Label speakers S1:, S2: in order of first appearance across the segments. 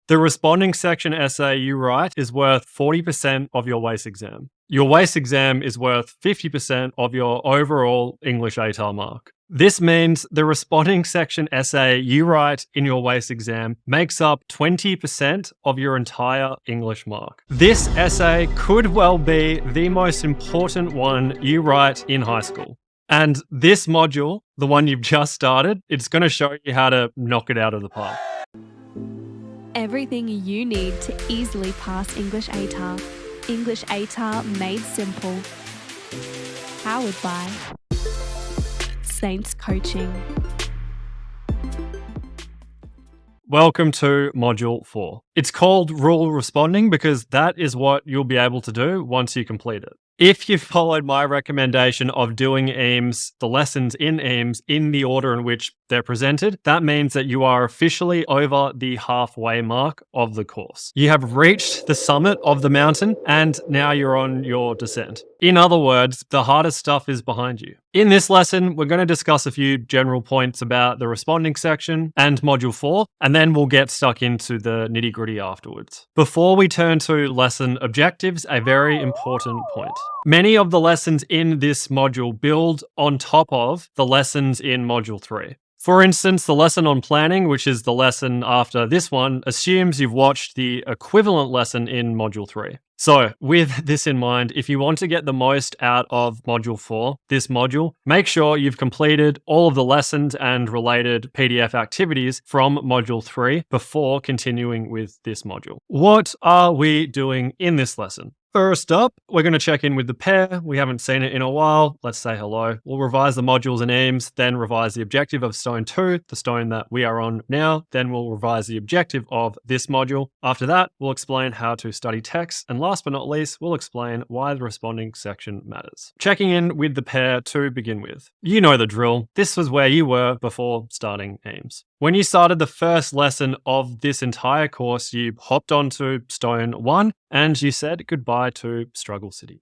S1: The responding section essay you write is worth 40% of your WACE exam. Your WACE exam is worth 50% of your overall English ATAR mark. This means the responding section essay you write in your WACE exam makes up 20% of your entire English mark. This essay could well be the most important one you write in high school. And this module, the one you've just started, it's going to show you how to knock it out of the park.
S2: Everything you need to easily pass English ATAR. English ATAR made simple. Powered by Saints Coaching.
S1: Welcome to Module 4. It's called Rule Responding because that is what you'll be able to do once you complete it. If you've followed my recommendation of doing EAMS, the lessons in EAMS, in the order in which they're presented, that means that you are officially over the halfway mark of the course. You have reached the summit of the mountain and now you're on your descent. In other words, the hardest stuff is behind you. In this lesson, we're going to discuss a few general points about the responding section and Module 4, and then we'll get stuck into the nitty-gritty afterwards. Before we turn to lesson objectives, a very important point. Many of the lessons in this module build on top of the lessons in Module 3. For instance, the lesson on planning, which is the lesson after this one, assumes you've watched the equivalent lesson in Module 3. So, with this in mind, if you want to get the most out of Module 4, this module, make sure you've completed all of the lessons and related PDF activities from Module 3 before continuing with this module. What are we doing in this lesson? First up, we're going to check in with the PEAR. We haven't seen it in a while. Let's say hello. We'll revise the modules and aims, then revise the objective of Stone 2, the stone that we are on now. Then we'll revise the objective of this module. After that, we'll explain how to study text. And last but not least, we'll explain why the responding section matters. Checking in with the PEAR to begin with. You know the drill. This was where you were before starting aims. When you started the first lesson of this entire course, you hopped onto Stone 1 and you said goodbye to Struggle City.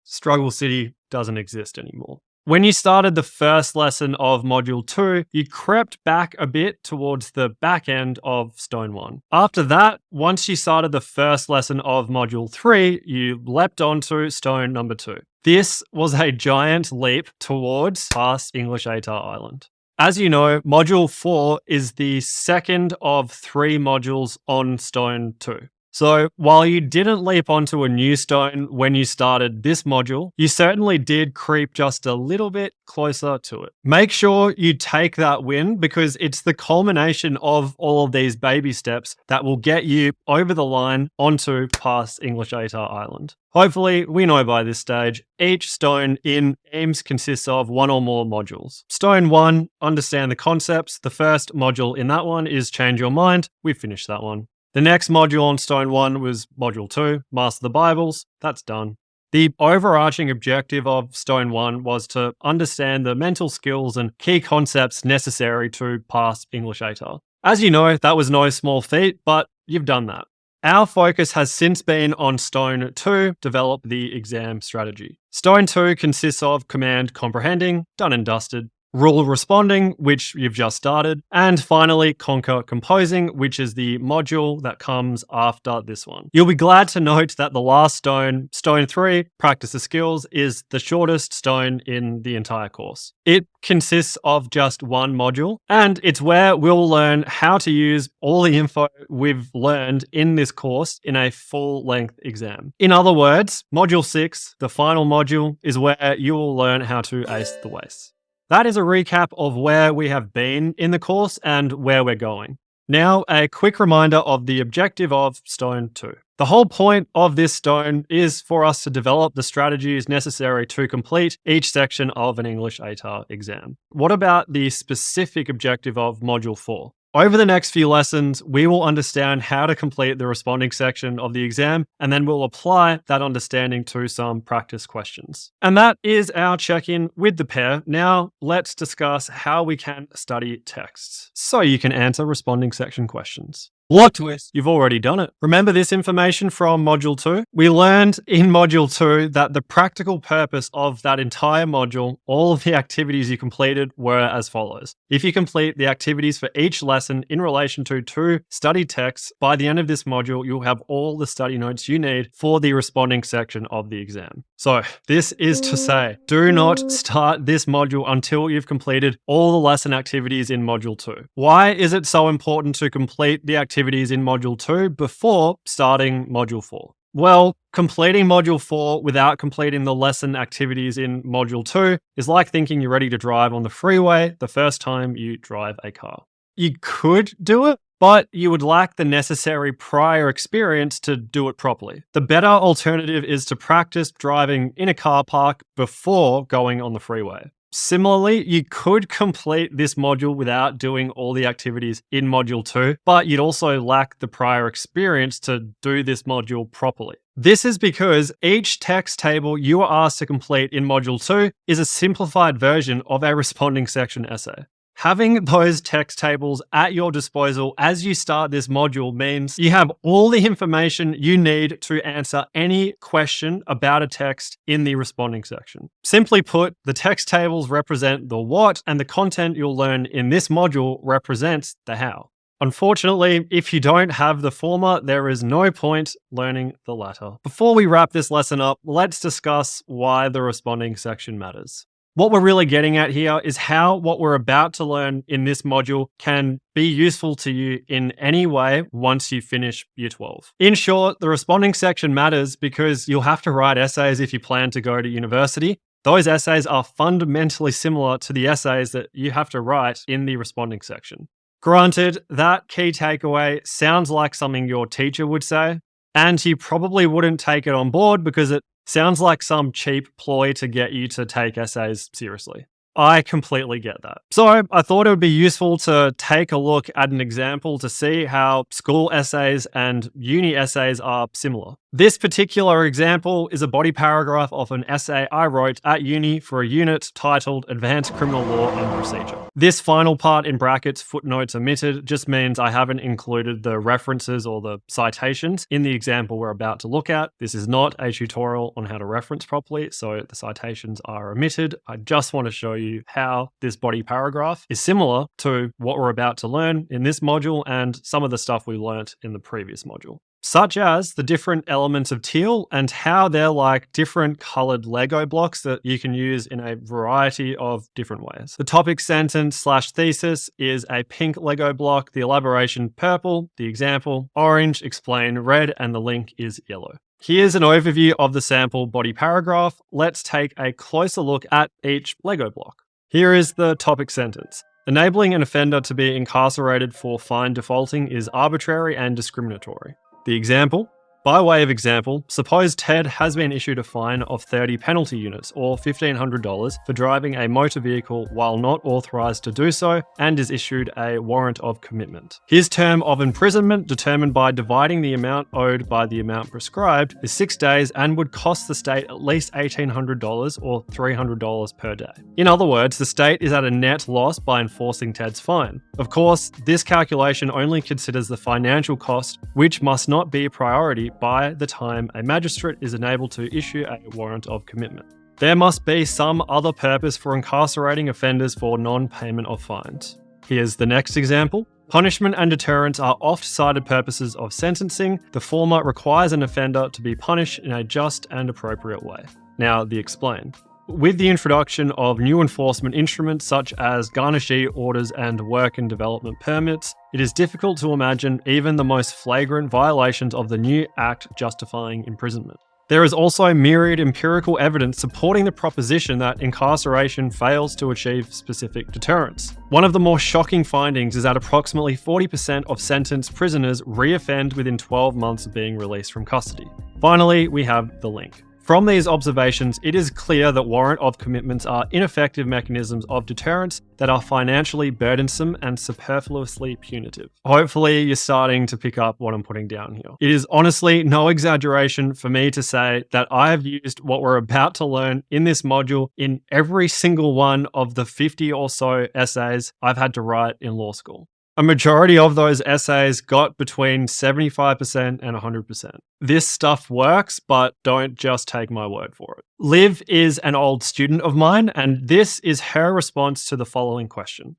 S1: Struggle City doesn't exist anymore. When you started the first lesson of Module 2, you crept back a bit towards the back end of Stone 1. After that, once you started the first lesson of Module 3, you leapt onto Stone number 2. This was a giant leap towards past English ATAR Island. As you know, Module 4 is the second of 3 modules on Stone 2. So while you didn't leap onto a new stone when you started this module, you certainly did creep just a little bit closer to it. Make sure you take that win because it's the culmination of all of these baby steps that will get you over the line onto past English ATAR Island. Hopefully, we know by this stage, each stone in AIMS consists of 1 or more modules. Stone 1, understand the concepts. The first module in that one is change your mind. We've finished that one. The next module on Stone 1 was Module 2, Master the Bibles. That's done. The overarching objective of Stone 1 was to understand the mental skills and key concepts necessary to pass English ATAR. As you know, that was no small feat, but you've done that. Our focus has since been on Stone 2, develop the exam strategy. Stone 2 consists of command comprehending, done and dusted, rule responding, which you've just started, and finally conquer composing, which is the module that comes after this one. You'll be glad to note that the last stone, Stone 3, practice the skills, is the shortest stone in the entire course. It consists of just 1 module, and it's where we'll learn how to use all the info we've learned in this course in a full-length exam. In other words, Module 6, the final module, is where you will learn how to ace the WACE. That is a recap of where we have been in the course and where we're going. Now, a quick reminder of the objective of Stone 2. The whole point of this stone is for us to develop the strategies necessary to complete each section of an English ATAR exam. What about the specific objective of Module 4? Over the next few lessons, we will understand how to complete the responding section of the exam, and then we'll apply that understanding to some practice questions. And that is our check-in with the PEAR. Now, let's discuss how we can study texts so you can answer responding section questions. Plot twist, you've already done it. Remember this information from Module 2? We learned in Module 2 that the practical purpose of that entire module, all of the activities you completed, were as follows. If you complete the activities for each lesson in relation to 2 study texts, by the end of this module, you'll have all the study notes you need for the responding section of the exam. So this is to say, do not start this module until you've completed all the lesson activities in Module 2. Why is it so important to complete the activities in Module 2 before starting Module 4? Well, completing Module 4 without completing the lesson activities in Module 2 is like thinking you're ready to drive on the freeway the first time you drive a car. You could do it, but you would lack the necessary prior experience to do it properly. The better alternative is to practice driving in a car park before going on the freeway. Similarly, you could complete this module without doing all the activities in Module 2, but you'd also lack the prior experience to do this module properly. This is because each text table you are asked to complete in Module 2 is a simplified version of a responding section essay. Having those text tables at your disposal as you start this module means you have all the information you need to answer any question about a text in the responding section. Simply put, the text tables represent the what, and the content you'll learn in this module represents the how. Unfortunately, if you don't have the former, there is no point learning the latter. Before we wrap this lesson up, let's discuss why the responding section matters. What we're really getting at here is how what we're about to learn in this module can be useful to you in any way once you finish Year 12. In short, the responding section matters because you'll have to write essays if you plan to go to university. Those essays are fundamentally similar to the essays that you have to write in the responding section. Granted, that key takeaway sounds like something your teacher would say, and you probably wouldn't take it on board because it sounds like some cheap ploy to get you to take essays seriously. I completely get that. So I thought it would be useful to take a look at an example to see how school essays and uni essays are similar. This particular example is a body paragraph of an essay I wrote at uni for a unit titled Advanced Criminal Law and Procedure. This final part in brackets, footnotes omitted, just means I haven't included the references or the citations in the example we're about to look at. This is not a tutorial on how to reference properly, so the citations are omitted. I just want to show you how this body paragraph is similar to what we're about to learn in this module and some of the stuff we learnt in the previous module, such as the different elements of teal and how they're like different colored Lego blocks that you can use in a variety of different ways. The topic sentence / thesis is a pink Lego block, the elaboration purple, the example orange, explain red, and the link is yellow. Here's an overview of the sample body paragraph. Let's take a closer look at each Lego block. Here is the topic sentence. Enabling an offender to be incarcerated for fine defaulting is arbitrary and discriminatory. The example, by way of example, suppose Ted has been issued a fine of 30 penalty units or $1,500 for driving a motor vehicle while not authorized to do so and is issued a warrant of commitment. His term of imprisonment, determined by dividing the amount owed by the amount prescribed, is 6 days and would cost the state at least $1,800 or $300 per day. In other words, the state is at a net loss by enforcing Ted's fine. Of course, this calculation only considers the financial cost, which must not be a priority by the time a magistrate is enabled to issue a warrant of commitment. There must be some other purpose for incarcerating offenders for non-payment of fines. Here's the next example. Punishment and deterrence are oft-cited purposes of sentencing. The former requires an offender to be punished in a just and appropriate way. Now, the explain. With the introduction of new enforcement instruments such as garnishee orders and work and development permits, it is difficult to imagine even the most flagrant violations of the new act justifying imprisonment. There is also myriad empirical evidence supporting the proposition that incarceration fails to achieve specific deterrence. One of the more shocking findings is that approximately 40% of sentenced prisoners re-offend within 12 months of being released from custody. Finally, we have the link. From these observations, it is clear that warrant of commitments are ineffective mechanisms of deterrence that are financially burdensome and superfluously punitive. Hopefully, you're starting to pick up what I'm putting down here. It is honestly no exaggeration for me to say that I have used what we're about to learn in this module in every single one of the 50 or so essays I've had to write in law school. A majority of those essays got between 75% and 100%. This stuff works, but don't just take my word for it. Liv is an old student of mine, and this is her response to the following question.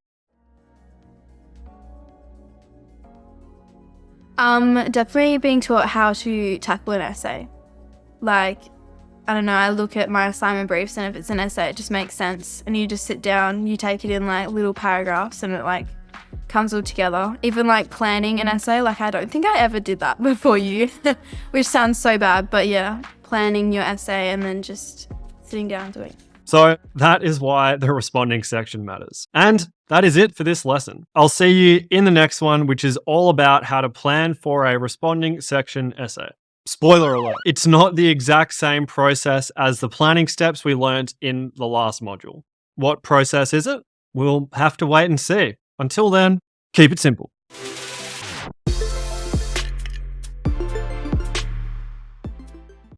S3: Definitely being taught how to tackle an essay. Like, I don't know, I look at my assignment briefs, and if it's an essay, it just makes sense. And you just sit down, you take it in like little paragraphs, and it like comes all together. Even like planning an essay, like I don't think I ever did that before you, which sounds so bad, but yeah, planning your essay and then just sitting down and doing it.
S1: So that is why the responding section matters. And that is it for this lesson. I'll see you in the next one, which is all about how to plan for a responding section essay. Spoiler alert, it's not the exact same process as the planning steps we learnt in the last module. What process is it? We'll have to wait and see. Until then, keep it simple.